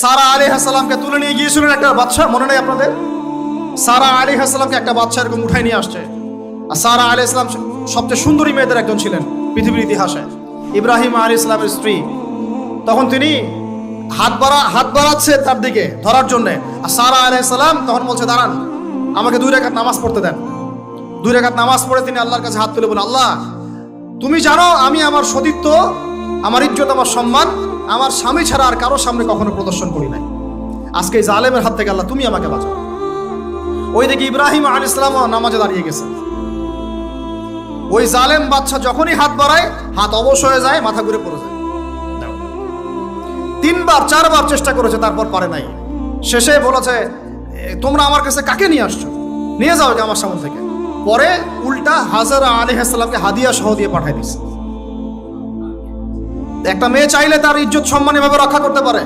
সারা আলাইহিস সালামকে তুলে নিয়ে গিয়েছিলেন একটা বাদশা, মনে নেই আপনাদের? সারা আলাইহিস সালামকে একটা বাদশা এরকম উঠাই নিয়ে আসছে। আর সারা আলাইহিস সালাম সবচেয়ে সুন্দরী মেয়েদের একজন ছিলেন পৃথিবীর ইতিহাসে, ইব্রাহিম আলাইহিস সালামের স্ত্রী। তখন তিনি হাত বাড়াচ্ছে তার দিকে ধরার জন্য। আর সারা আলাইহিস সালাম তখন বলছে, দাঁড়ান, আমাকে 2 রাকাত নামাজ পড়তে দেন। 2 রাকাত নামাজ পড়ে তিনি আল্লাহর কাছে হাত তুলে বলেন, আল্লাহ, তুমি জানো আমি আমার সতীত্ব, আমার ইজ্জত, আমার সম্মান আমার স্বামী ছাড়া আর কারোর সামনে কখনো প্রদর্শন করি নাই। আজকে এই জালেমের হাত থেকে আল্লাহ তুমি আমাকে বাঁচাও। ওইদিকে ইব্রাহিম আলাইহিস সালাম নামাজে দাঁড়িয়ে গেছে। ওই জালেম বাদশা যখনই হাত বাড়ায়, হাত অবশ হয়ে যায়, মাথা ঘুরে পড়ে যায়। 3বার 4বার চেষ্টা করেছে, তারপর পারে নাই। শেষে বলেছে, তোমরা আমার কাছে কাকে নিয়ে আসছো, নিয়ে যাও আমার সামনে থেকে। পরে উল্টা হাজরা আলাইহিস সালামকে হাদিয়া সহ দিয়ে পাঠায় দিচ্ছে। একটা মেয়ে চাইলে তার ইজ্জত সম্মান এভাবে রক্ষা করতে পারে।